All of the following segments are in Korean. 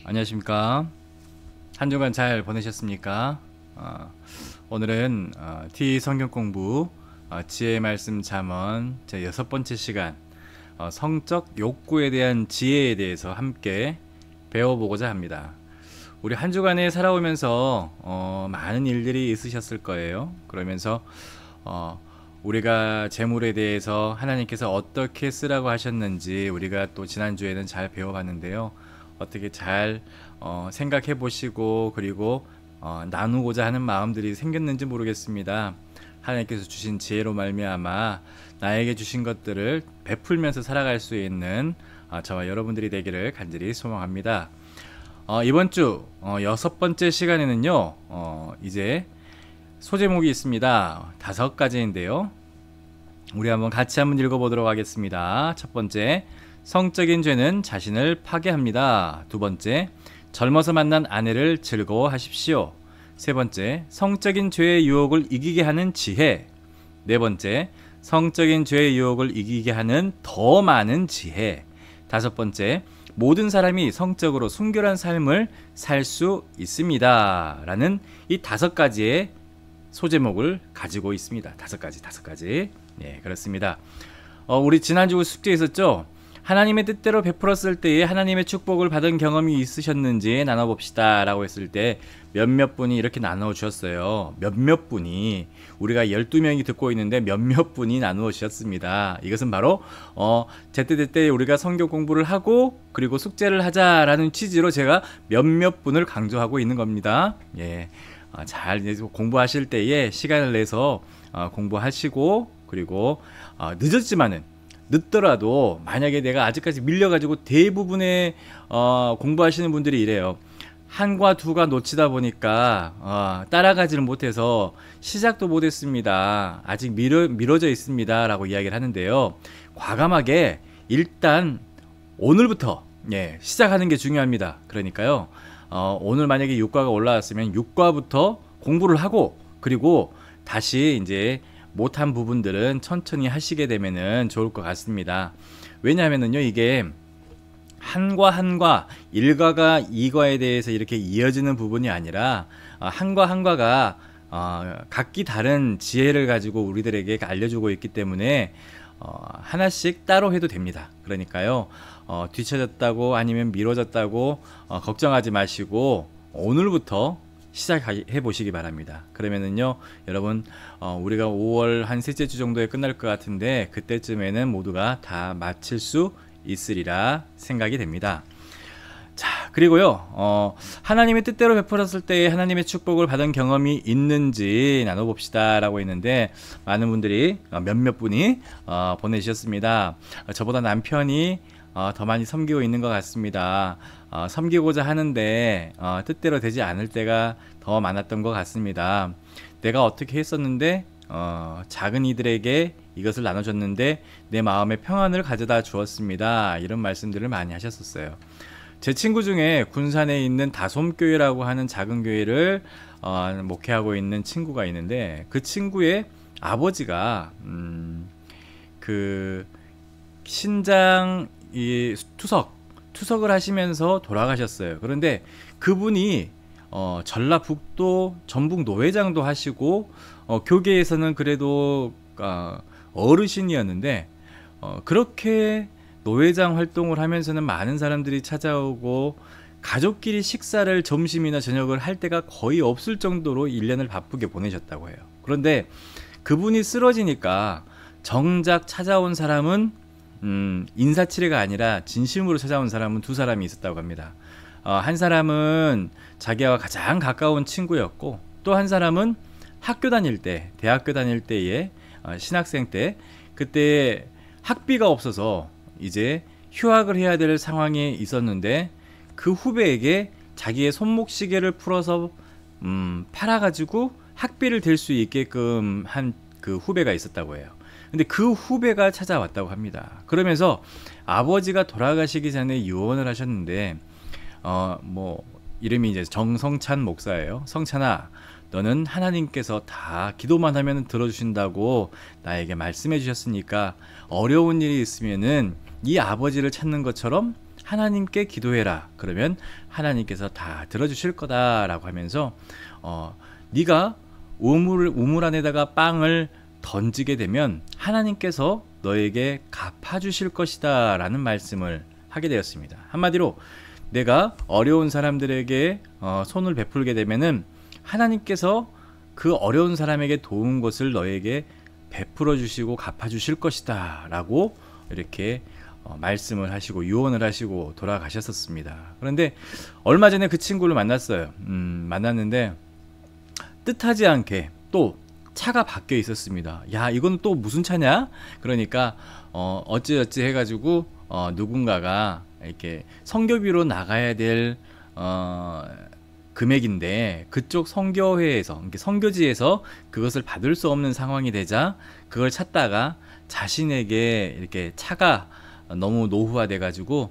안녕하십니까. 한 주간 잘 보내셨습니까? 오늘은 T 성경공부 지혜의 말씀 잠언 제 6번째 시간 성적 욕구에 대한 지혜에 대해서 함께 배워보고자 합니다. 우리 한 주간에 살아오면서 많은 일들이 있으셨을 거예요. 그러면서 우리가 재물에 대해서 하나님께서 어떻게 쓰라고 하셨는지 우리가 또 지난주에는 잘 배워봤는데요. 어떻게 잘 생각해 보시고 그리고 나누고자 하는 마음들이 생겼는지 모르겠습니다. 하나님께서 주신 지혜로 말미암아 나에게 주신 것들을 베풀면서 살아갈 수 있는 저와 여러분들이 되기를 간절히 소망합니다. 이번 주 6번째 시간에는요, 이제 소제목이 있습니다. 5가지인데요. 우리 같이 한번 읽어보도록 하겠습니다. 첫 번째, 성적인 죄는 자신을 파괴합니다. 두 번째, 젊어서 만난 아내를 즐거워하십시오. 세 번째, 성적인 죄의 유혹을 이기게 하는 지혜. 네 번째, 성적인 죄의 유혹을 이기게 하는 더 많은 지혜. 다섯 번째, 모든 사람이 성적으로 순결한 삶을 살 수 있습니다. 라는 이 5가지의 소제목을 가지고 있습니다. 5가지. 네, 그렇습니다. 우리 지난주 숙제 있었죠? 하나님의 뜻대로 베풀었을 때에 하나님의 축복을 받은 경험이 있으셨는지 나눠봅시다 라고 했을 때 몇몇 분이 이렇게 나누어 주셨어요. 몇몇 분이, 우리가 12명이 듣고 있는데 몇몇 분이 나누어 주셨습니다. 이것은 바로 제때제때 우리가 성경 공부를 하고 그리고 숙제를 하자라는 취지로 제가 몇몇 분을 강조하고 있는 겁니다. 예, 잘 공부하실 때에 시간을 내서 공부하시고, 그리고 늦더라도 만약에 내가 아직까지 밀려가지고 대부분의 공부하시는 분들이 이래요. 한과 두가 놓치다 보니까 따라가지를 못해서 시작도 못했습니다. 아직 미뤄져 있습니다 라고 이야기를 하는데요. 과감하게 일단 오늘부터 시작하는 게 중요합니다. 그러니까요, 오늘 만약에 6과가 올라왔으면 6과부터 공부를 하고, 그리고 다시 이제 못한 부분들은 천천히 하시게 되면은 좋을 것 같습니다. 왜냐하면은요, 이게 한과 1과가 2과에 대해서 이렇게 이어지는 부분이 아니라 한과가 각기 다른 지혜를 가지고 우리들에게 알려주고 있기 때문에 하나씩 따로 해도 됩니다. 그러니까요, 뒤쳐졌다고 아니면 미뤄졌다고 걱정하지 마시고 오늘부터 시작해 보시기 바랍니다. 그러면은요, 여러분, 우리가 5월 한 셋째 주 정도에 끝날 것 같은데 그때쯤에는 모두가 다 마칠 수 있으리라 생각이 됩니다. 자, 그리고요, 하나님의 뜻대로 베풀었을 때 하나님의 축복을 받은 경험이 있는지 나눠봅시다 라고 했는데, 많은 분들이, 몇몇 분이 보내주셨습니다. 저보다 남편이 더 많이 섬기고 있는 것 같습니다. 섬기고자 하는데 뜻대로 되지 않을 때가 더 많았던 것 같습니다. 내가 어떻게 했었는데 작은 이들에게 이것을 나눠줬는데 내 마음에 평안을 가져다 주었습니다. 이런 말씀들을 많이 하셨었어요. 제 친구 중에 군산에 있는 다솜교회라고 하는 작은 교회를 목회하고 있는 친구가 있는데, 그 친구의 아버지가 그 신장 투석을 하시면서 돌아가셨어요. 그런데 그분이 전라북도 전북 노회장도 하시고 교계에서는 그래도 어르신이었는데, 그렇게 노회장 활동을 하면서는 많은 사람들이 찾아오고 가족끼리 식사를 점심이나 저녁을 할 때가 거의 없을 정도로 1년을 바쁘게 보내셨다고 해요. 그런데 그분이 쓰러지니까 정작 찾아온 사람은 인사치레가 아니라 진심으로 찾아온 사람은 2사람이 있었다고 합니다. 한 사람은 자기와 가장 가까운 친구였고, 또 한 사람은 대학교 다닐 때에 신학생 때, 그때 학비가 없어서 이제 휴학을 해야 될 상황에 있었는데, 그 후배에게 자기의 손목시계를 풀어서 팔아가지고 학비를 댈 수 있게끔 한 그 후배가 있었다고 해요. 근데 그 후배가 찾아왔다고 합니다. 그러면서 아버지가 돌아가시기 전에 유언을 하셨는데, 뭐 이름이 이제 정성찬 목사예요. 성찬아, 너는 하나님께서 다 기도만 하면 들어주신다고 나에게 말씀해 주셨으니까 어려운 일이 있으면은 이 아버지를 찾는 것처럼 하나님께 기도해라. 그러면 하나님께서 다 들어주실 거다라고 하면서 네가 우물 안에다가 빵을 던지게 되면 하나님께서 너에게 갚아주실 것이다 라는 말씀을 하게 되었습니다. 한마디로 내가 어려운 사람들에게 손을 베풀게 되면은 하나님께서 그 어려운 사람에게 도운 것을 너에게 베풀어 주시고 갚아 주실 것이다 라고 이렇게 말씀을 하시고 유언을 하시고 돌아가셨었습니다. 그런데 얼마 전에 그 친구를 만났어요. 만났는데 뜻하지 않게 또 차가 바뀌어 있었습니다. 야, 이건 또 무슨 차냐? 그러니까 어찌어찌 해가지고 누군가가 이렇게 선교비로 나가야 될 금액인데 그쪽 선교회에서 선교지에서 그것을 받을 수 없는 상황이 되자 그걸 찾다가 자신에게 이렇게 차가 너무 노후화돼 가지고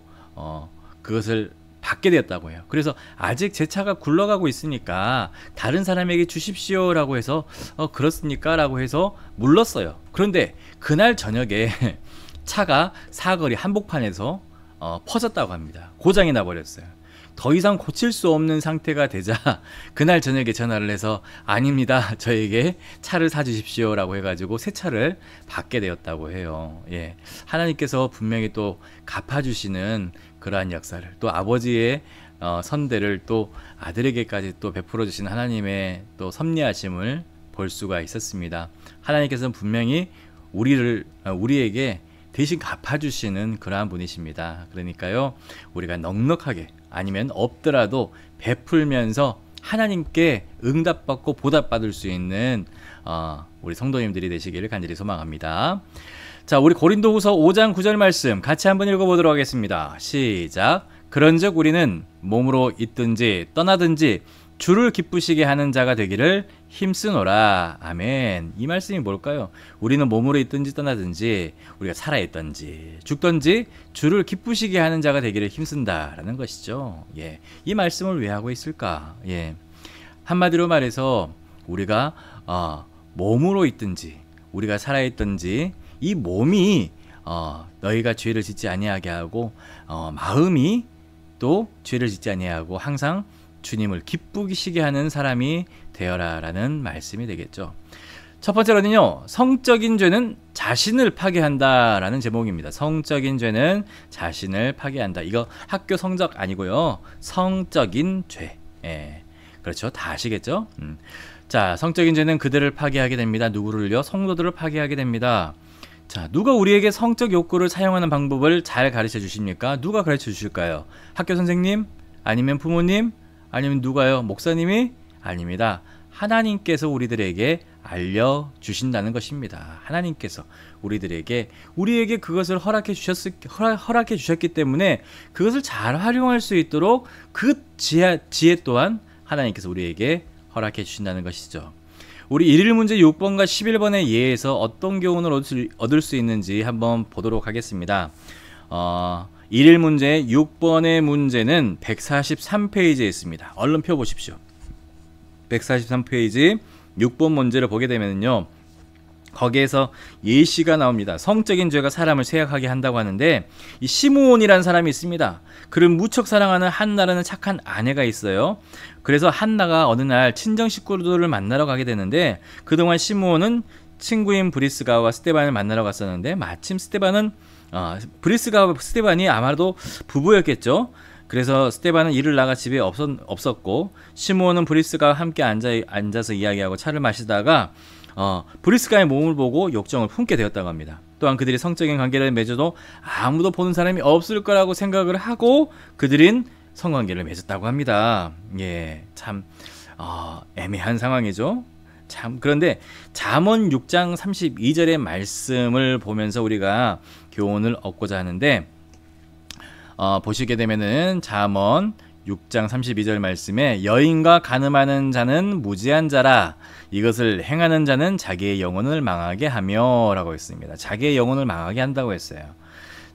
그것을 받게 되었다고 해요. 그래서 아직 제 차가 굴러가고 있으니까 다른 사람에게 주십시오라고 해서 그렇습니까? 라고 해서 물렀어요. 그런데 그날 저녁에 차가 사거리 한복판에서 퍼졌다고 합니다. 고장이 나버렸어요. 더 이상 고칠 수 없는 상태가 되자 그날 저녁에 전화를 해서 아닙니다, 저에게 차를 사주십시오 라고 해가지고 새 차를 받게 되었다고 해요. 예, 하나님께서 분명히 또 갚아주시는 그러한 역사를, 또 아버지의 선대를 또 아들에게까지 또 베풀어 주신 하나님의 또 섭리하심을 볼 수가 있었습니다. 하나님께서는 분명히 우리에게 대신 갚아주시는 그러한 분이십니다. 그러니까요, 우리가 넉넉하게 아니면 없더라도 베풀면서 하나님께 응답받고 보답받을 수 있는 우리 성도님들이 되시기를 간절히 소망합니다. 자, 우리 고린도후서 5장 9절 말씀 같이 한번 읽어보도록 하겠습니다. 시작. 그런즉 우리는 몸으로 있든지 떠나든지 주를 기쁘시게 하는 자가 되기를 힘쓰노라. 아멘. 이 말씀이 뭘까요? 우리는 몸으로 있든지 떠나든지 우리가 살아있든지 죽든지 주를 기쁘시게 하는 자가 되기를 힘쓴다라는 것이죠. 예, 이 말씀을 왜 하고 있을까? 예, 한마디로 말해서 우리가 몸으로 있든지 우리가 살아있든지 이 몸이 너희가 죄를 짓지 아니하게 하고 마음이 또 죄를 짓지 아니하고 항상 주님을 기쁘시게 하는 사람이 되어라 라는 말씀이 되겠죠. 첫 번째로는요, 성적인 죄는 자신을 파괴한다 라는 제목입니다. 성적인 죄는 자신을 파괴한다. 이거 학교 성적 아니고요, 성적인 죄. 예, 그렇죠. 다 아시겠죠? 자, 성적인 죄는 그들을 파괴하게 됩니다. 누구를요? 성도들을 파괴하게 됩니다. 자, 누가 우리에게 성적 욕구를 사용하는 방법을 잘 가르쳐 주십니까? 누가 가르쳐 주실까요? 학교 선생님? 아니면 부모님? 아니면 누가요? 목사님이? 아닙니다. 하나님께서 우리들에게 알려주신다는 것입니다. 하나님께서 우리에게 그것을 허락해 주셨기 때문에 그것을 잘 활용할 수 있도록 그 지혜 또한 하나님께서 우리에게 허락해 주신다는 것이죠. 우리 1일 문제 6번과 11번의 예에서 어떤 교훈을 얻을 수 있는지 한번 보도록 하겠습니다. 1일 문제 6번의 문제는 143페이지에 있습니다. 얼른 펴보십시오. 143페이지 6번 문제를 보게 되면요, 거기에서 예시가 나옵니다. 성적인 죄가 사람을 쇠약하게 한다고 하는데, 이 시므온이라는 사람이 있습니다. 그를 무척 사랑하는 한나라는 착한 아내가 있어요. 그래서 한나가 어느 날 친정 식구들을 만나러 가게 되는데, 그동안 시므온은 친구인 브리스가와 스테반을 만나러 갔었는데, 마침 브리스가와 스테반이 아마도 부부였겠죠. 그래서 스테반은 일을 나가 집에 없었고, 시므온은 브리스가와 함께 앉아서 이야기하고 차를 마시다가 브리스가의 몸을 보고 욕정을 품게 되었다고 합니다. 또한 그들이 성적인 관계를 맺어도 아무도 보는 사람이 없을 거라고 생각을 하고 그들은 성관계를 맺었다고 합니다. 예, 참 애매한 상황이죠. 참, 그런데 잠언 6장 32절의 말씀을 보면서 우리가 교훈을 얻고자 하는데, 보시게 되면은 잠언 6장 32절 말씀에 여인과 간음하는 자는 무지한 자라, 이것을 행하는 자는 자기의 영혼을 망하게 하며 라고 했습니다. 자기의 영혼을 망하게 한다고 했어요.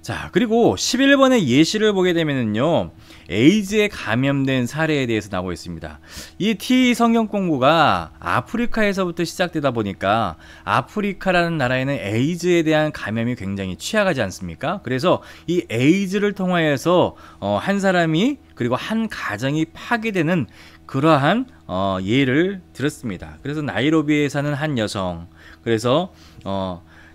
자, 그리고 11번의 예시를 보게 되면은요, 에이즈에 감염된 사례에 대해서 나오고 있습니다. 이 T 성경 공부가 아프리카에서부터 시작되다 보니까 아프리카라는 나라에는 에이즈에 대한 감염이 굉장히 취약하지 않습니까? 그래서 이 에이즈를 통하여서 한 사람이 그리고 한 가정이 파괴되는 그러한 예를 들었습니다. 그래서 나이로비에 사는 한 여성, 그래서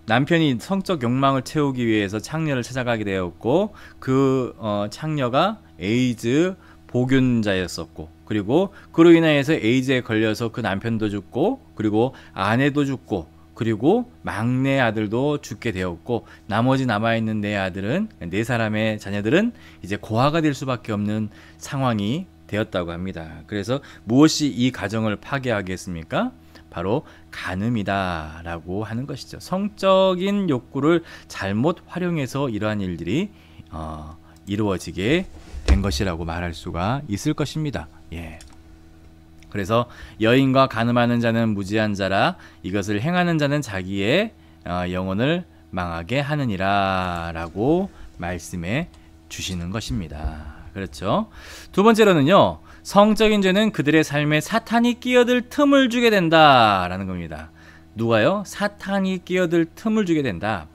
남편이 성적 욕망을 채우기 위해서 창녀를 찾아가게 되었고, 그 창녀가 에이즈 보균자였었고, 그리고 그로 인하여서 에이즈에 걸려서 그 남편도 죽고, 그리고 아내도 죽고, 그리고 막내 아들도 죽게 되었고, 나머지 남아있는 네 아들은, 네 사람의 자녀들은 이제 고아가 될 수밖에 없는 상황이 되었다고 합니다. 그래서 무엇이 이 가정을 파괴하겠습니까? 바로 간음이다 라고 하는 것이죠. 성적인 욕구를 잘못 활용해서 이러한 일들이 이루어지게 된 것이라고 말할 수가 있을 것입니다. 예. 그래서 여인과 간음하는 자는 무지한 자라, 이것을 행하는 자는 자기의 영혼을 망하게 하느니라 라고 말씀해 주시는 것입니다. 그렇죠. 두 번째로는요, 성적인 죄는 그들의 삶에 사탄이 끼어들 틈을 주게 된다라는 겁니다. 누가요? 사탄이 끼어들 틈을 주게 된다.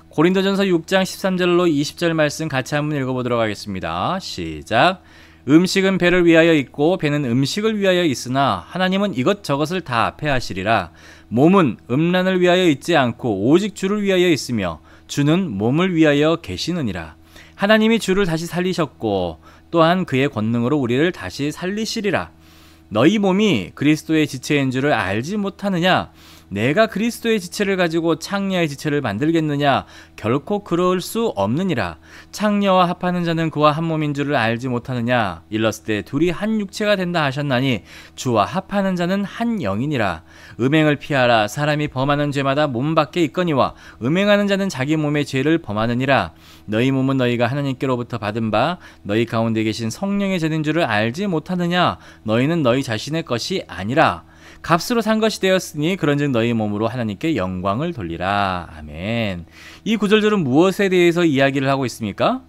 고린도전서 6장 13절로 20절 말씀 같이 한번 읽어보도록 하겠습니다. 시작. 음식은 배를 위하여 있고 배는 음식을 위하여 있으나 하나님은 이것저것을 다 패하시리라. 몸은 음란을 위하여 있지 않고 오직 주를 위하여 있으며 주는 몸을 위하여 계시느니라. 하나님이 주를 다시 살리셨고 또한 그의 권능으로 우리를 다시 살리시리라. 너희 몸이 그리스도의 지체인 줄을 알지 못하느냐? 내가 그리스도의 지체를 가지고 창녀의 지체를 만들겠느냐? 결코 그럴 수 없느니라. 창녀와 합하는 자는 그와 한 몸인 줄을 알지 못하느냐? 일렀을 때 둘이 한 육체가 된다 하셨나니 주와 합하는 자는 한 영이니라. 음행을 피하라. 사람이 범하는 죄마다 몸 밖에 있거니와 음행하는 자는 자기 몸의 죄를 범하느니라. 너희 몸은 너희가 하나님께로부터 받은 바 너희 가운데 계신 성령의 죄인 줄을 알지 못하느냐? 너희는 너희 자신의 것이 아니라 값으로 산 것이 되었으니 그런즉 너희 몸으로 하나님께 영광을 돌리라. 아멘. 이 구절들은 무엇에 대해서 이야기를 하고 있습니까?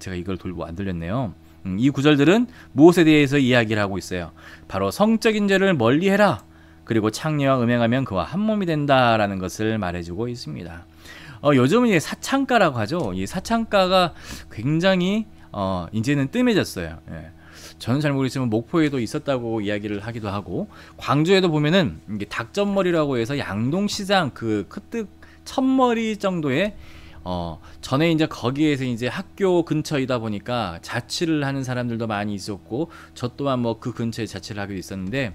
제가 이걸 안 들렸네요. 이 구절들은 무엇에 대해서 이야기를 하고 있어요? 바로 성적인 죄를 멀리해라. 그리고 창녀와 음행하면 그와 한 몸이 된다라는 것을 말해주고 있습니다. 요즘은 이제 사창가라고 하죠. 이 사창가가 굉장히 이제는 뜸해졌어요. 예. 저는 잘 모르겠지만 목포에도 있었다고 이야기를 하기도 하고, 광주에도 보면은 이게 닭전머리라고 해서 양동시장 그 크뜩 천머리 정도의 전에 이제 거기에서 이제 학교 근처이다 보니까 자취를 하는 사람들도 많이 있었고, 저 또한 뭐 그 근처에 자취를 하기도 있었는데,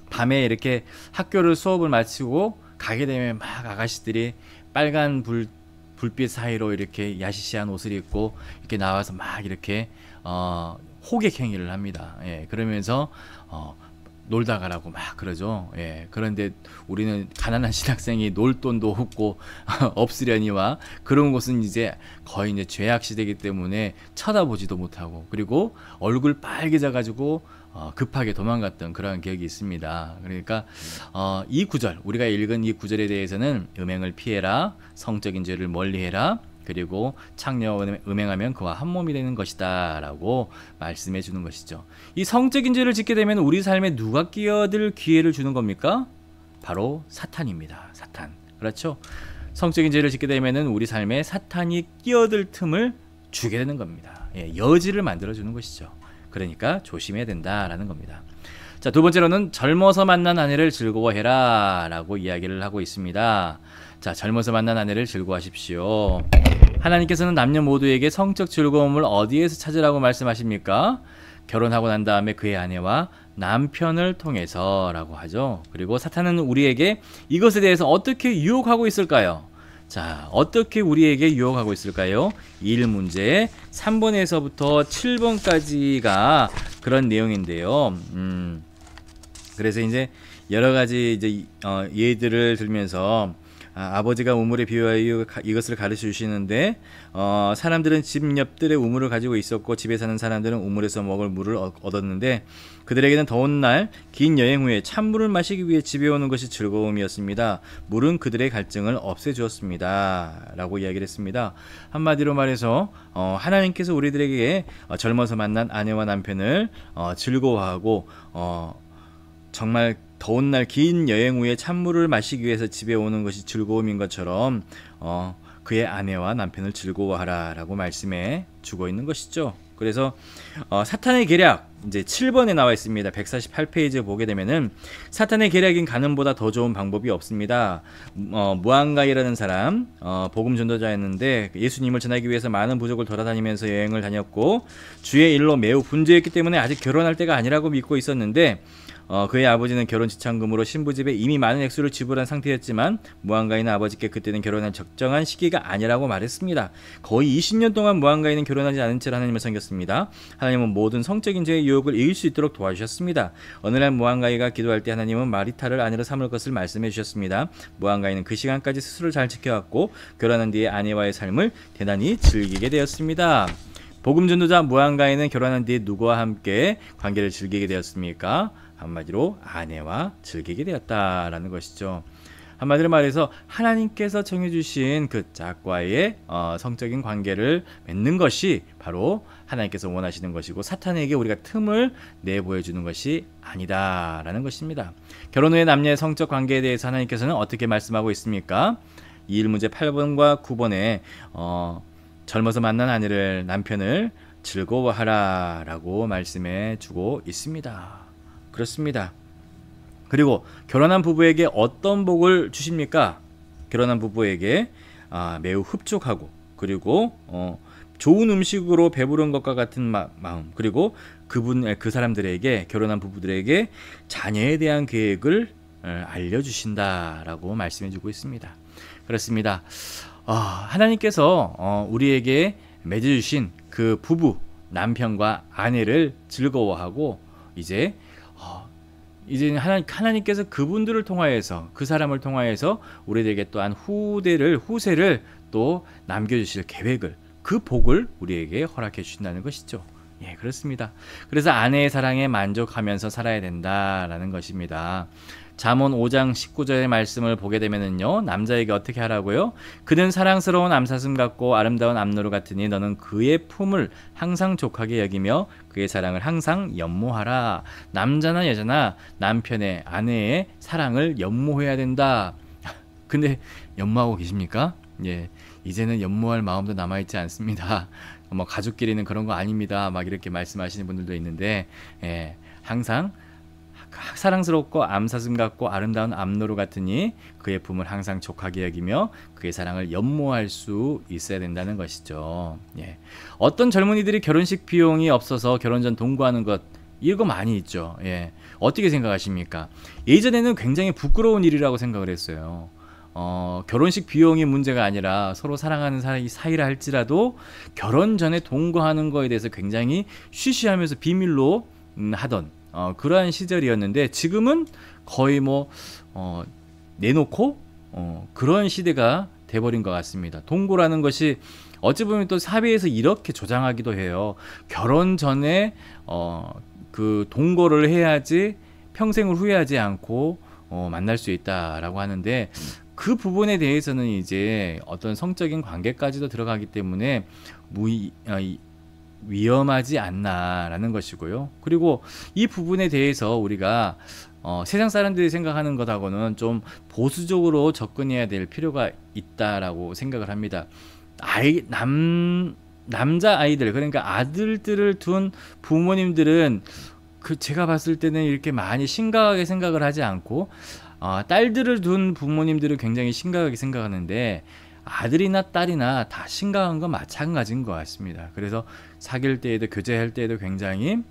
밤에 이렇게 학교를 수업을 마치고 가게 되면 막 아가씨들이 빨간 불빛 사이로 이렇게 야시시한 옷을 입고 이렇게 나와서 막 이렇게 호객 행위를 합니다. 예, 그러면서 놀다 가라고 막 그러죠. 예, 그런데 우리는 가난한 신학생이 놀 돈도 없고 없으려니와 그런 곳은 이제 거의 이제 죄악 시대이기 때문에 쳐다보지도 못하고, 그리고 얼굴 빨개져 가지고 급하게 도망갔던 그런 기억이 있습니다. 그러니까 이 구절, 우리가 읽은 이 구절에 대해서는 음행을 피해라, 성적인 죄를 멀리해라, 그리고 창녀와 음행하면 그와 한 몸이 되는 것이다 라고 말씀해 주는 것이죠. 이 성적인 죄를 짓게 되면 우리 삶에 누가 끼어들 기회를 주는 겁니까? 바로 사탄입니다. 사탄. 그렇죠? 성적인 죄를 짓게 되면 우리 삶에 사탄이 끼어들 틈을 주게 되는 겁니다. 예, 여지를 만들어 주는 것이죠. 그러니까 조심해야 된다라는 겁니다. 자, 두 번째로는 젊어서 만난 아내를 즐거워해라 라고 이야기를 하고 있습니다. 자, 젊어서 만난 아내를 즐거워하십시오. 하나님께서는 남녀 모두에게 성적 즐거움을 어디에서 찾으라고 말씀하십니까? 결혼하고 난 다음에 그의 아내와 남편을 통해서 라고 하죠. 그리고 사탄은 우리에게 이것에 대해서 어떻게 유혹하고 있을까요? 자, 어떻게 우리에게 유혹하고 있을까요? 1문제 3번에서부터 7번까지가 그런 내용인데요. 그래서 이제 여러 가지 이제 예들을 들면서 아버지가 우물에 비유하여 이것을 가르쳐 주시는데 사람들은 집 옆들에 우물을 가지고 있었고 집에 사는 사람들은 우물에서 먹을 물을 얻었는데 그들에게는 더운 날 긴 여행 후에 찬물을 마시기 위해 집에 오는 것이 즐거움이었습니다. 물은 그들의 갈증을 없애주었습니다. 라고 이야기를 했습니다. 한마디로 말해서 하나님께서 우리들에게 젊어서 만난 아내와 남편을 즐거워하고 정말 더운 날 긴 여행 후에 찬물을 마시기 위해서 집에 오는 것이 즐거움인 것처럼 그의 아내와 남편을 즐거워하라 라고 말씀해 주고 있는 것이죠. 그래서 사탄의 계략 이제 7번에 나와 있습니다. 148페이지에 보게 되면은 사탄의 계략인 가늠보다 더 좋은 방법이 없습니다. 무한가이라는 사람 복음 전도자였는데 예수님을 전하기 위해서 많은 부족을 돌아다니면서 여행을 다녔고 주의 일로 매우 분주했기 때문에 아직 결혼할 때가 아니라고 믿고 있었는데 그의 아버지는 결혼 지참금으로 신부집에 이미 많은 액수를 지불한 상태였지만 무한가인은 아버지께 그때는 결혼할 적정한 시기가 아니라고 말했습니다. 거의 20년 동안 무한가인은 결혼하지 않은 채 하나님을 섬겼습니다. 하나님은 모든 성적인 죄의 유혹을 이길 수 있도록 도와주셨습니다. 어느 날 무한가인가 기도할 때 하나님은 마리타를 아내로 삼을 것을 말씀해 주셨습니다. 무한가인은 그 시간까지 스스로를 잘 지켜왔고 결혼한 뒤에 아내와의 삶을 대단히 즐기게 되었습니다. 복음 전도자 무한가인은 결혼한 뒤에 누구와 함께 관계를 즐기게 되었습니까? 한마디로 아내와 즐기게 되었다라는 것이죠. 한마디로 말해서 하나님께서 정해주신 그 짝과의 성적인 관계를 맺는 것이 바로 하나님께서 원하시는 것이고 사탄에게 우리가 틈을 내보여주는 것이 아니다라는 것입니다. 결혼 후의 남녀의 성적 관계에 대해서 하나님께서는 어떻게 말씀하고 있습니까? 2일 문제 8번과 9번에 젊어서 만난 아내를 남편을 즐거워하라 라고 말씀해 주고 있습니다. 그렇습니다. 그리고 결혼한 부부에게 어떤 복을 주십니까? 결혼한 부부에게 매우 흡족하고 그리고 좋은 음식으로 배부른 것과 같은 마음 그리고 그 사람들에게 결혼한 부부들에게 자녀에 대한 계획을 알려주신다라고 말씀해주고 있습니다. 그렇습니다. 하나님께서 우리에게 맺어주신 그 부부 남편과 아내를 즐거워하고 이제 하나님께서 그분들을 통하여서 그 사람을 통하여서 우리에게 또한 후세를 또 남겨주실 계획을 그 복을 우리에게 허락해 주신다는 것이죠. 예, 그렇습니다. 그래서 아내의 사랑에 만족하면서 살아야 된다라는 것입니다. 잠언 5장 19절의 말씀을 보게 되면은요, 남자에게 어떻게 하라고요? 그는 사랑스러운 암사슴 같고 아름다운 암노루 같으니 너는 그의 품을 항상 족하게 여기며 그의 사랑을 항상 연모하라. 남자나 여자나 남편의 아내의 사랑을 연모해야 된다. 근데 연모하고 계십니까? 예, 이제는 연모할 마음도 남아있지 않습니다. 뭐 가족끼리는 그런 거 아닙니다. 막 이렇게 말씀하시는 분들도 있는데, 예, 항상 사랑스럽고 암사슴 같고 아름다운 암노루 같으니 그의 품을 항상 족하게 여기며 그의 사랑을 연모할 수 있어야 된다는 것이죠. 예. 어떤 젊은이들이 결혼식 비용이 없어서 결혼 전 동거하는 것 이거 많이 있죠. 예. 어떻게 생각하십니까? 예전에는 굉장히 부끄러운 일이라고 생각을 했어요. 결혼식 비용이 문제가 아니라 서로 사랑하는 사이라 할지라도 결혼 전에 동거하는 거에 대해서 굉장히 쉬쉬하면서 비밀로 하던 그러한 시절이었는데 지금은 거의 내놓고 그런 시대가 돼버린 것 같습니다. 동거라는 것이 어찌 보면 또 사회에서 이렇게 조장하기도 해요. 결혼 전에 그 동거를 해야지 평생을 후회하지 않고 만날 수 있다라고 하는데 그 부분에 대해서는 이제 어떤 성적인 관계까지도 들어가기 때문에 위험하지 않나라는 것이고요. 그리고 이 부분에 대해서 우리가 세상 사람들이 생각하는 것하고는 좀 보수적으로 접근해야 될 필요가 있다라고 생각을 합니다. 남자 아이들 그러니까 아들들을 둔 부모님들은 제가 봤을 때는 이렇게 많이 심각하게 생각을 하지 않고 딸들을 둔 부모님들은 굉장히 심각하게 생각하는데 아들이나 딸이나 다 심각한 건 마찬가지인 것 같습니다. 그래서 사귈 때에도 교제할 때에도 굉장히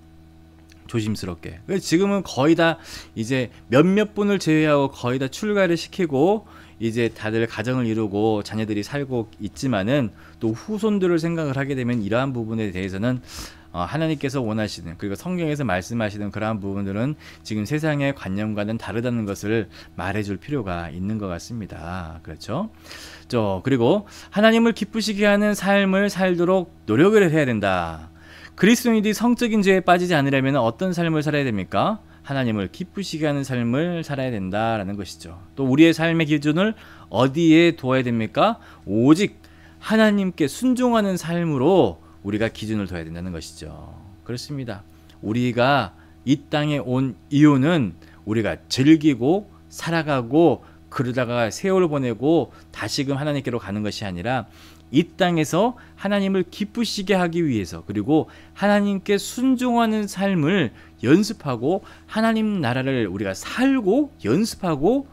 조심스럽게. 지금은 거의 다 이제 몇몇 분을 제외하고 거의 다 출가를 시키고 이제 다들 가정을 이루고 자녀들이 살고 있지만은 또 후손들을 생각을 하게 되면 이러한 부분에 대해서는 하나님께서 원하시는, 그리고 성경에서 말씀하시는 그러한 부분들은 지금 세상의 관념과는 다르다는 것을 말해줄 필요가 있는 것 같습니다. 그렇죠? 그리고 하나님을 기쁘시게 하는 삶을 살도록 노력을 해야 된다. 그리스도인들이 성적인 죄에 빠지지 않으려면 어떤 삶을 살아야 됩니까? 하나님을 기쁘시게 하는 삶을 살아야 된다라는 것이죠. 또 우리의 삶의 기준을 어디에 두어야 됩니까? 오직 하나님께 순종하는 삶으로 우리가 기준을 둬야 된다는 것이죠. 그렇습니다. 우리가 이 땅에 온 이유는 우리가 즐기고 살아가고 그러다가 세월을 보내고 다시금 하나님께로 가는 것이 아니라 이 땅에서 하나님을 기쁘시게 하기 위해서, 그리고 하나님께 순종하는 삶을 연습하고 하나님 나라를 우리가 살고 연습하고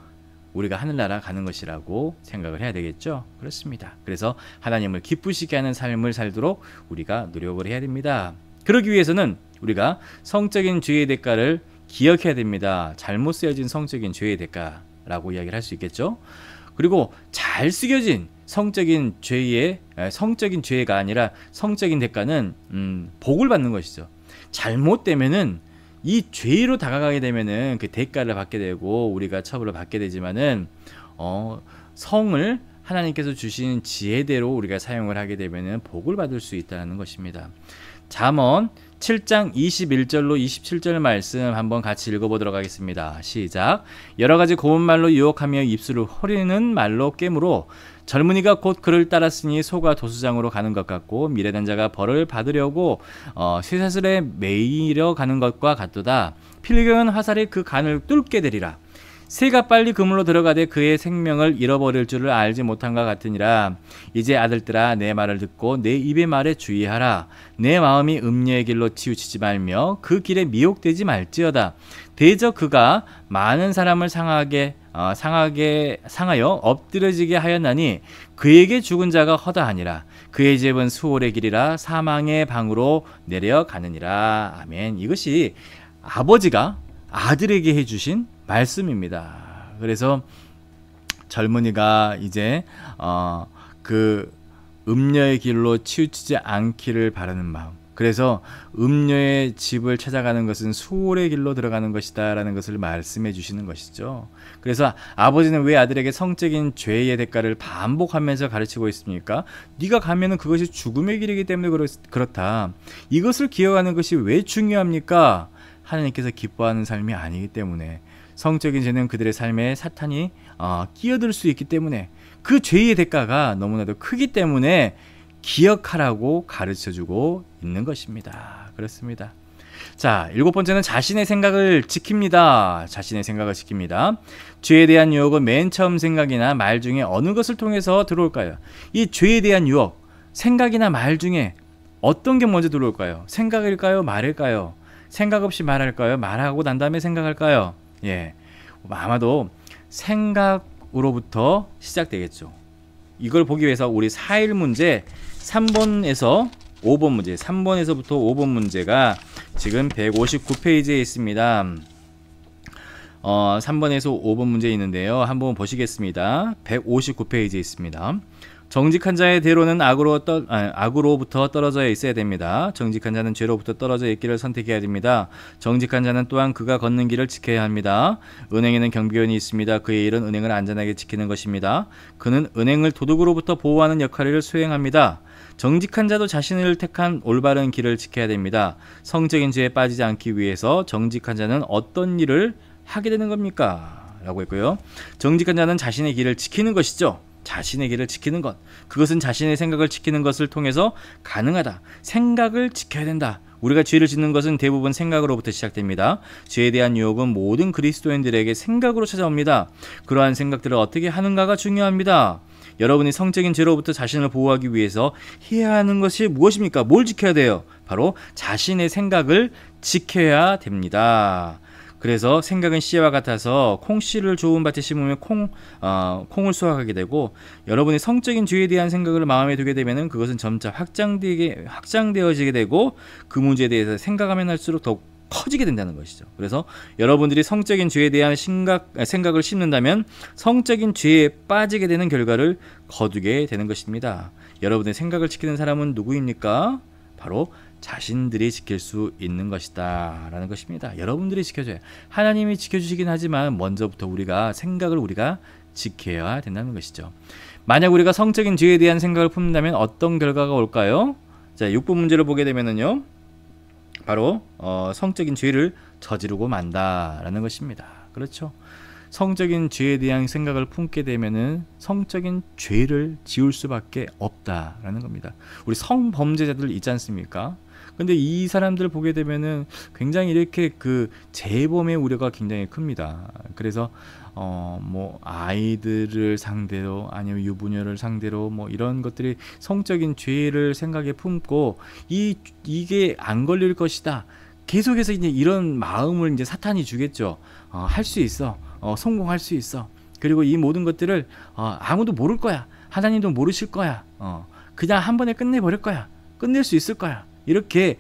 우리가 하늘나라 가는 것이라고 생각을 해야 되겠죠. 그렇습니다. 그래서 하나님을 기쁘시게 하는 삶을 살도록 우리가 노력을 해야 됩니다. 그러기 위해서는 우리가 성적인 죄의 대가를 기억해야 됩니다. 잘못 쓰여진 성적인 죄의 대가라고 이야기를 할 수 있겠죠. 그리고 잘 쓰여진 성적인 죄가 아니라 성적인 대가는 복을 받는 것이죠. 잘못되면은 이 죄로 다가가게 되면은 그 대가를 받게 되고 우리가 처벌을 받게 되지만은 성을 하나님께서 주신 지혜대로 우리가 사용을 하게 되면은 복을 받을 수 있다는 것입니다. 잠언 7장 21절로 27절 말씀 한번 같이 읽어보도록 하겠습니다. 시작. 여러 가지 고운 말로 유혹하며 입술을 허리는 말로 깨므로 젊은이가 곧 그를 따랐으니 소가 도수장으로 가는 것 같고 미련한 자가 벌을 받으려고 쇠사슬에 매이려 가는 것과 같도다. 필경은 화살이 그 간을 뚫게 되리라. 새가 빨리 그물로 들어가되 그의 생명을 잃어버릴 줄을 알지 못한 것 같으니라. 이제 아들들아 내 말을 듣고 내 입의 말에 주의하라. 내 마음이 음녀의 길로 치우치지 말며 그 길에 미혹되지 말지어다. 대저 그가 많은 사람을 상하여 엎드려지게 하였나니 그에게 죽은 자가 허다하니라. 그의 집은 수월의 길이라 사망의 방으로 내려가느니라. 아멘. 이것이 아버지가 아들에게 해주신 말씀입니다. 그래서 젊은이가 이제 그 음녀의 길로 치우치지 않기를 바라는 마음, 그래서 음녀의 집을 찾아가는 것은 수월의 길로 들어가는 것이다 라는 것을 말씀해 주시는 것이죠. 그래서 아버지는 왜 아들에게 성적인 죄의 대가를 반복하면서 가르치고 있습니까? 네가 가면은 그것이 죽음의 길이기 때문에 그렇다. 이것을 기억하는 것이 왜 중요합니까? 하나님께서 기뻐하는 삶이 아니기 때문에, 성적인 죄는 그들의 삶에 사탄이 끼어들 수 있기 때문에, 그 죄의 대가가 너무나도 크기 때문에 기억하라고 가르쳐주고 있는 것입니다. 그렇습니다. 자, 7번째는 자신의 생각을 지킵니다. 자신의 생각을 지킵니다. 죄에 대한 유혹은 맨 처음 생각이나 말 중에 어느 것을 통해서 들어올까요? 이 죄에 대한 유혹, 생각이나 말 중에 어떤 게 먼저 들어올까요? 생각일까요? 말일까요? 생각 없이 말할까요? 말하고 난 다음에 생각할까요? 예, 아마도 생각으로부터 시작되겠죠. 이걸 보기 위해서 우리 4일 문제 3번에서 5번 문제, 3번에서부터 5번 문제가 지금 159페이지에 있습니다. 3번에서 5번 문제 있는데요. 한번 보시겠습니다. 159페이지에 있습니다. 정직한 자의 대로는 악으로부터 떨어져 있어야 됩니다. 정직한 자는 죄로부터 떨어져 있기를 선택해야 됩니다. 정직한 자는 또한 그가 걷는 길을 지켜야 합니다. 은행에는 경비원이 있습니다. 그의 일은 은행을 안전하게 지키는 것입니다. 그는 은행을 도둑으로부터 보호하는 역할을 수행합니다. 정직한 자도 자신을 택한 올바른 길을 지켜야 됩니다. 성적인 죄에 빠지지 않기 위해서 정직한 자는 어떤 일을 하게 되는 겁니까? 라고 했고요. 정직한 자는 자신의 길을 지키는 것이죠. 자신의 길을 지키는 것, 그것은 자신의 생각을 지키는 것을 통해서 가능하다. 생각을 지켜야 된다. 우리가 죄를 짓는 것은 대부분 생각으로부터 시작됩니다. 죄에 대한 유혹은 모든 그리스도인들에게 생각으로 찾아옵니다. 그러한 생각들을 어떻게 하는가가 중요합니다. 여러분이 성적인 죄로부터 자신을 보호하기 위해서 해야 하는 것이 무엇입니까? 뭘 지켜야 돼요? 바로 자신의 생각을 지켜야 됩니다. 그래서 생각은 씨와 같아서 콩씨를 좋은 밭에 심으면 콩을 수확하게 되고, 여러분이 성적인 죄에 대한 생각을 마음에 두게 되면 그것은 점차 확장되어지게 되고 그 문제에 대해서 생각하면 할수록 더욱 커지게 된다는 것이죠. 그래서 여러분들이 성적인 죄에 대한 생각을 심는다면 성적인 죄에 빠지게 되는 결과를 거두게 되는 것입니다. 여러분의 생각을 지키는 사람은 누구입니까? 바로 자신들이 지킬 수 있는 것이다 라는 것입니다. 여러분들이 지켜줘야, 하나님이 지켜주시긴 하지만 먼저부터 생각을 우리가 지켜야 된다는 것이죠. 만약 우리가 성적인 죄에 대한 생각을 품는다면 어떤 결과가 올까요? 자, 6번 문제를 보게 되면은요, 바로 성적인 죄를 저지르고 만다라는 것입니다. 그렇죠? 성적인 죄에 대한 생각을 품게 되면은 성적인 죄를 지을 수밖에 없다라는 겁니다. 우리 성범죄자들 있지 않습니까? 근데 이 사람들 보게 되면은 굉장히 이렇게 그 재범의 우려가 굉장히 큽니다. 그래서 뭐 아이들을 상대로 아니면 유부녀를 상대로 뭐 이런 것들이 성적인 죄를 생각에 품고 이게 안 걸릴 것이다. 계속해서 이제 이런 마음을 이제 사탄이 주겠죠. 할 수 있어. 성공할 수 있어. 그리고 이 모든 것들을 아무도 모를 거야. 하나님도 모르실 거야. 그냥 한 번에 끝내버릴 거야. 끝낼 수 있을 거야. 이렇게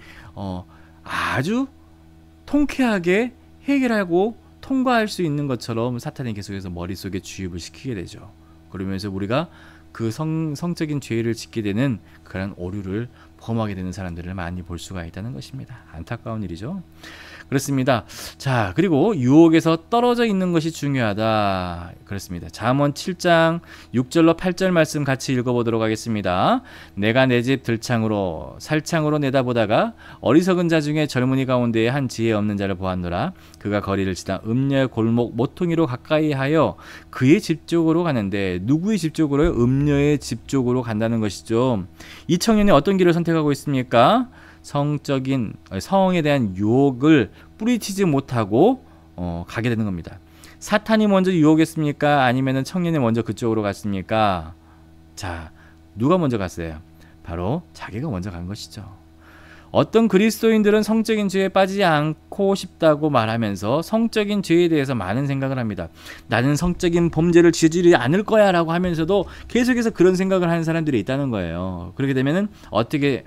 아주 통쾌하게 해결하고 통과할 수 있는 것처럼 사탄이 계속해서 머릿속에 주입을 시키게 되죠. 그러면서 우리가 그 성적인 죄를 짓게 되는 그런 오류를 범하게 되는 사람들을 많이 볼 수가 있다는 것입니다. 안타까운 일이죠. 그렇습니다. 자, 그리고 유혹에서 떨어져 있는 것이 중요하다. 그렇습니다. 잠언 7장 6절로 8절 말씀 같이 읽어보도록 하겠습니다. 내가 내 집 들창으로 살창으로 내다보다가 어리석은 자 중에 젊은이 가운데에 한 지혜 없는 자를 보았노라. 그가 거리를 지나 음녀의 골목 모퉁이로 가까이 하여 그의 집 쪽으로 가는데, 누구의 집 쪽으로요? 음녀의 집 쪽으로 간다는 것이죠. 이 청년이 어떤 길을 선택하고 있습니까? 성에 대한 유혹을 뿌리치지 못하고 가게 되는 겁니다. 사탄이 먼저 유혹했습니까? 아니면은 청년이 먼저 그쪽으로 갔습니까? 자, 누가 먼저 갔어요? 바로 자기가 먼저 간 것이죠. 어떤 그리스도인들은 성적인 죄에 빠지지 않고 싶다고 말하면서 성적인 죄에 대해서 많은 생각을 합니다. 나는 성적인 범죄를 저지르지 않을 거야 라고 하면서도 계속해서 그런 생각을 하는 사람들이 있다는 거예요. 그렇게 되면은 어떻게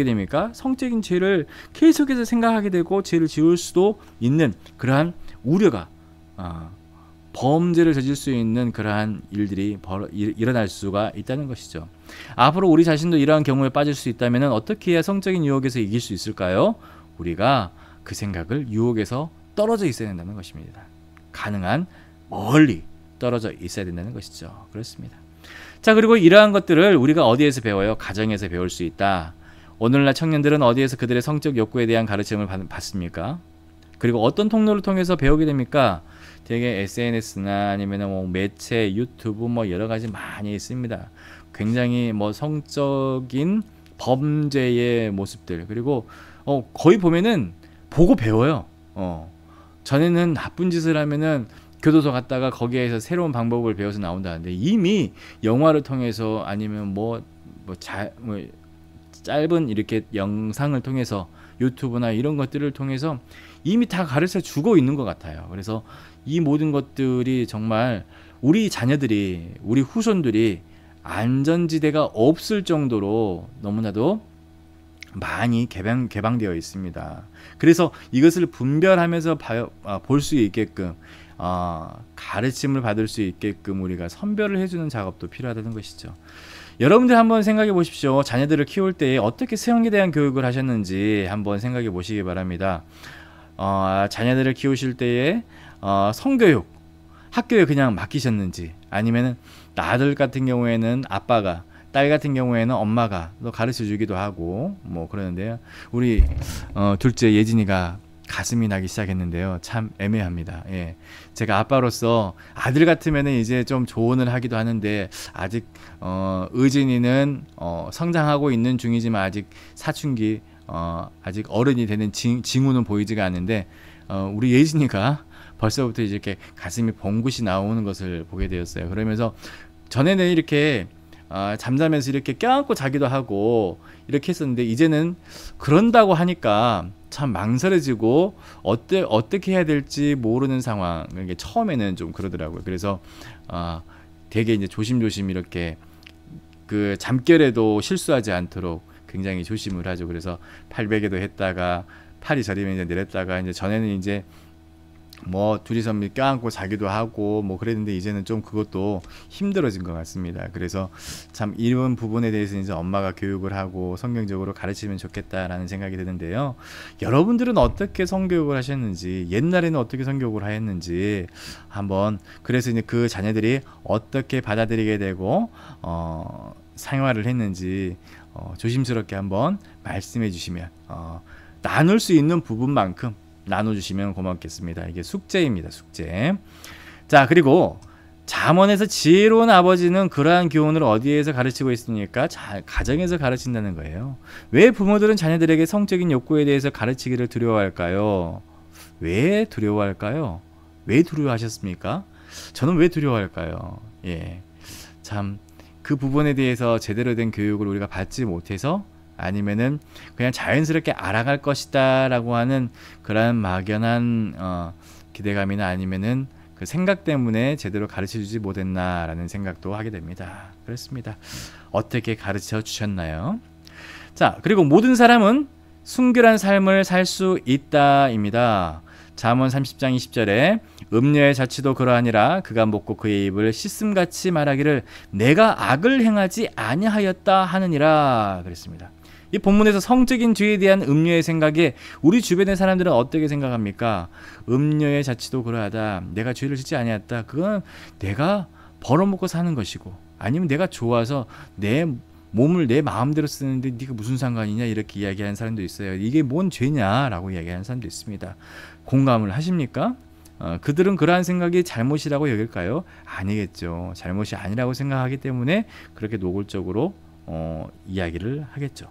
됩니까? 성적인 죄를 계속해서 생각하게 되고 죄를 지을 수도 있는 그러한 우려가, 범죄를 저질 수 있는 그러한 일들이 일어날 수가 있다는 것이죠. 앞으로 우리 자신도 이러한 경우에 빠질 수 있다면 어떻게 해야 성적인 유혹에서 이길 수 있을까요? 우리가 그 생각을 유혹에서 떨어져 있어야 된다는 것입니다. 가능한 멀리 떨어져 있어야 된다는 것이죠. 그렇습니다. 자, 그리고 이러한 것들을 우리가 어디에서 배워요? 가정에서 배울 수 있다. 오늘날 청년들은 어디에서 그들의 성적 욕구에 대한 가르침을 받습니까? 그리고 어떤 통로를 통해서 배우게 됩니까? 되게 SNS나 아니면 뭐 매체, 유튜브 뭐 여러 가지 많이 있습니다. 굉장히 뭐 성적인 범죄의 모습들, 그리고 거의 보면은 보고 배워요. 전에는 나쁜 짓을 하면은 교도소 갔다가 거기에서 새로운 방법을 배워서 나온다는데, 이미 영화를 통해서 아니면 짧은 이렇게 영상을 통해서 유튜브나 이런 것들을 통해서 이미 다 가르쳐 주고 있는 것 같아요. 그래서 이 모든 것들이 정말 우리 자녀들이, 우리 후손들이 안전지대가 없을 정도로 너무나도 많이 개방되어 있습니다. 그래서 이것을 분별하면서 볼 수 있게끔, 가르침을 받을 수 있게끔 우리가 선별을 해주는 작업도 필요하다는 것이죠. 여러분들 한번 생각해 보십시오. 자녀들을 키울 때 어떻게 성에 대한 교육을 하셨는지 한번 생각해 보시기 바랍니다. 자녀들을 키우실 때에 성교육 학교에 그냥 맡기셨는지, 아니면은 아들 같은 경우에는 아빠가, 딸 같은 경우에는 엄마가 또 가르쳐 주기도 하고 뭐 그러는데요. 우리 둘째 예진이가 가슴이 나기 시작했는데요. 참 애매합니다. 예. 제가 아빠로서 아들 같으면은 이제 좀 조언을 하기도 하는데, 아직 의진이는 성장하고 있는 중이지만 아직 사춘기, 아직 어른이 되는 징후는 보이지가 않는데, 우리 예진이가 벌써부터 이렇게 가슴이 봉긋이 나오는 것을 보게 되었어요. 그러면서 전에는 이렇게 잠자면서 이렇게 껴안고 자기도 하고 이렇게 했었는데, 이제는 그런다고 하니까 참 망설여지고 어떻게 해야 될지 모르는 상황. 이게 처음에는 좀 그러더라고요. 그래서 되게 이제 조심조심 이렇게 그 잠결에도 실수하지 않도록 굉장히 조심을 하죠. 그래서 팔베개도 했다가 팔이 저리면 이제 내렸다가, 이제 전에는 이제 뭐 둘이서 껴안고 자기도 하고 뭐 그랬는데 이제는 좀 그것도 힘들어진 것 같습니다. 그래서 참 이런 부분에 대해서 이제 엄마가 교육을 하고 성경적으로 가르치면 좋겠다라는 생각이 드는데요. 여러분들은 어떻게 성교육을 하셨는지, 옛날에는 어떻게 성교육을 하였는지 한번, 그래서 이제 그 자녀들이 어떻게 받아들이게 되고 생활을 했는지 조심스럽게 한번 말씀해 주시면, 나눌 수 있는 부분만큼 나눠주시면 고맙겠습니다. 이게 숙제입니다. 숙제. 자, 그리고 잠언에서 지혜로운 아버지는 그러한 교훈을 어디에서 가르치고 있습니까? 가정에서 가르친다는 거예요. 왜 부모들은 자녀들에게 성적인 욕구에 대해서 가르치기를 두려워할까요? 왜 두려워할까요? 왜 두려워하셨습니까? 저는 왜 두려워할까요? 예, 참 그 부분에 대해서 제대로 된 교육을 우리가 받지 못해서, 아니면은 그냥 자연스럽게 알아갈 것이다 라고 하는 그런 막연한 기대감이나 아니면은 그 생각 때문에 제대로 가르쳐 주지 못했나 라는 생각도 하게 됩니다. 그렇습니다. 어떻게 가르쳐 주셨나요? 자, 그리고 모든 사람은 순결한 삶을 살 수 있다 입니다. 잠언 30장 20절에 음녀의 자취도 그러하니라 그가 먹고 그의 입을 씻음같이 말하기를 내가 악을 행하지 아니하였다 하느니라 그랬습니다. 이 본문에서 성적인 죄에 대한 음녀의 생각에 우리 주변의 사람들은 어떻게 생각합니까? 음녀의 자취도 그러하다. 내가 죄를 짓지 아니했다. 그건 내가 벌어먹고 사는 것이고, 아니면 내가 좋아서 내 몸을 내 마음대로 쓰는데 네가 무슨 상관이냐, 이렇게 이야기하는 사람도 있어요. 이게 뭔 죄냐라고 이야기하는 사람도 있습니다. 공감을 하십니까? 그들은 그러한 생각이 잘못이라고 여길까요? 아니겠죠. 잘못이 아니라고 생각하기 때문에 그렇게 노골적으로 이야기를 하겠죠.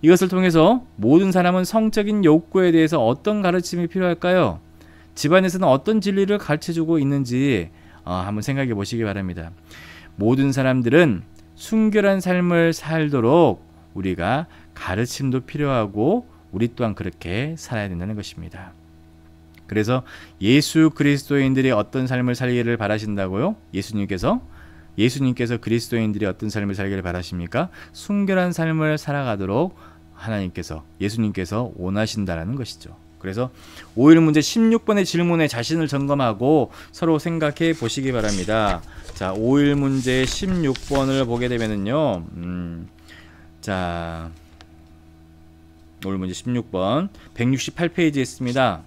이것을 통해서 모든 사람은 성적인 욕구에 대해서 어떤 가르침이 필요할까요? 집안에서는 어떤 진리를 가르쳐주고 있는지 한번 생각해 보시기 바랍니다. 모든 사람들은 순결한 삶을 살도록 우리가 가르침도 필요하고 우리 또한 그렇게 살아야 된다는 것입니다. 그래서 예수 그리스도인들이 어떤 삶을 살기를 바라신다고요? 예수님께서 그리스도인들이 어떤 삶을 살기를 바라십니까? 순결한 삶을 살아가도록 예수님께서 원하신다라는 것이죠. 그래서 5일 문제 16번의 질문에 자신을 점검하고 서로 생각해 보시기 바랍니다. 자, 5일 문제 16번을 보게 되면은요. 자, 5일 문제 16번 168페이지에 있습니다.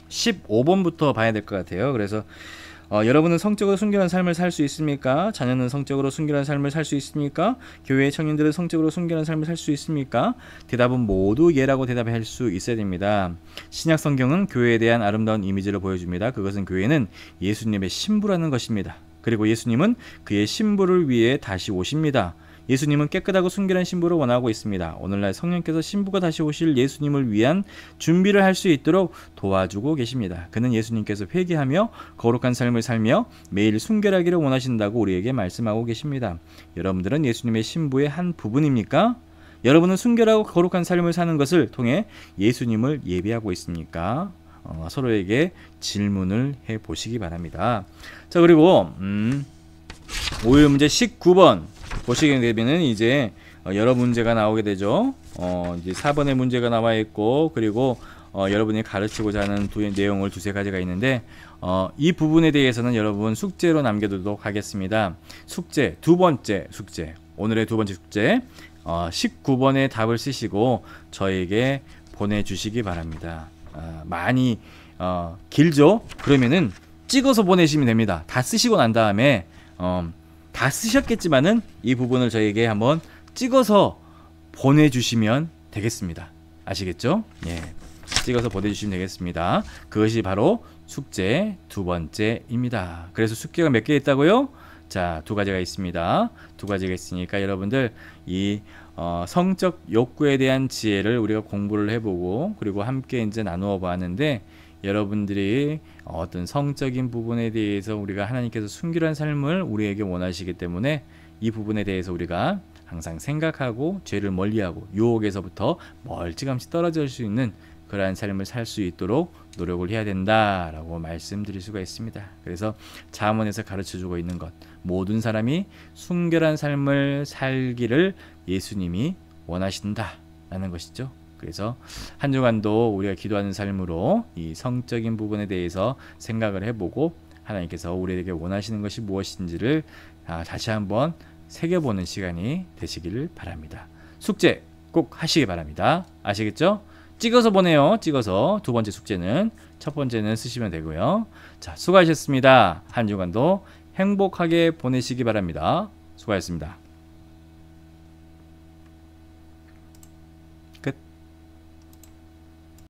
15번부터 봐야 될 것 같아요. 그래서 여러분은 성적으로 순결한 삶을 살 수 있습니까? 자녀는 성적으로 순결한 삶을 살 수 있습니까? 교회의 청년들은 성적으로 순결한 삶을 살 수 있습니까? 대답은 모두 예라고 대답할 수 있어야 됩니다. 신약 성경은 교회에 대한 아름다운 이미지를 보여줍니다. 그것은 교회는 예수님의 신부라는 것입니다. 그리고 예수님은 그의 신부를 위해 다시 오십니다. 예수님은 깨끗하고 순결한 신부를 원하고 있습니다. 오늘날 성령께서 신부가 다시 오실 예수님을 위한 준비를 할 수 있도록 도와주고 계십니다. 그는 예수님께서 회개하며 거룩한 삶을 살며 매일 순결하기를 원하신다고 우리에게 말씀하고 계십니다. 여러분들은 예수님의 신부의 한 부분입니까? 여러분은 순결하고 거룩한 삶을 사는 것을 통해 예수님을 예비하고 있습니까? 서로에게 질문을 해보시기 바랍니다. 자, 그리고 5일 문제 19번 보시게 되면은 이제 여러 문제가 나오게 되죠. 이제 4번의 문제가 나와 있고, 그리고 여러분이 가르치고자 하는 내용을 두세 가지가 있는데, 이 부분에 대해서는 여러분 숙제로 남겨두도록 하겠습니다. 숙제, 두 번째 숙제, 오늘의 두 번째 숙제, 19번의 답을 쓰시고 저에게 보내주시기 바랍니다. 많이 길죠? 그러면은 찍어서 보내시면 됩니다. 다 쓰시고 난 다음에 다 쓰셨겠지만은 이 부분을 저에게 한번 찍어서 보내주시면 되겠습니다. 아시겠죠? 예, 찍어서 보내주시면 되겠습니다. 그것이 바로 숙제 두 번째입니다. 그래서 숙제가 몇 개 있다고요? 자, 두 가지가 있습니다. 두 가지가 있으니까 여러분들 이 성적 욕구에 대한 지혜를 우리가 공부를 해보고, 그리고 함께 이제 나누어 봤는데, 여러분들이 어떤 성적인 부분에 대해서 우리가 하나님께서 순결한 삶을 우리에게 원하시기 때문에 이 부분에 대해서 우리가 항상 생각하고 죄를 멀리하고 유혹에서부터 멀찌감치 떨어질 수 있는 그러한 삶을 살 수 있도록 노력을 해야 된다라고 말씀드릴 수가 있습니다. 그래서 잠언에서 가르쳐주고 있는 것, 모든 사람이 순결한 삶을 살기를 예수님이 원하신다라는 것이죠. 그래서 한 주간도 우리가 기도하는 삶으로 이 성적인 부분에 대해서 생각을 해보고 하나님께서 우리에게 원하시는 것이 무엇인지를 다시 한번 새겨보는 시간이 되시기를 바랍니다. 숙제 꼭 하시기 바랍니다. 아시겠죠? 찍어서 보내요. 찍어서 두 번째 숙제는 첫 번째는 쓰시면 되고요. 자, 수고하셨습니다. 한 주간도 행복하게 보내시기 바랍니다. 수고하셨습니다.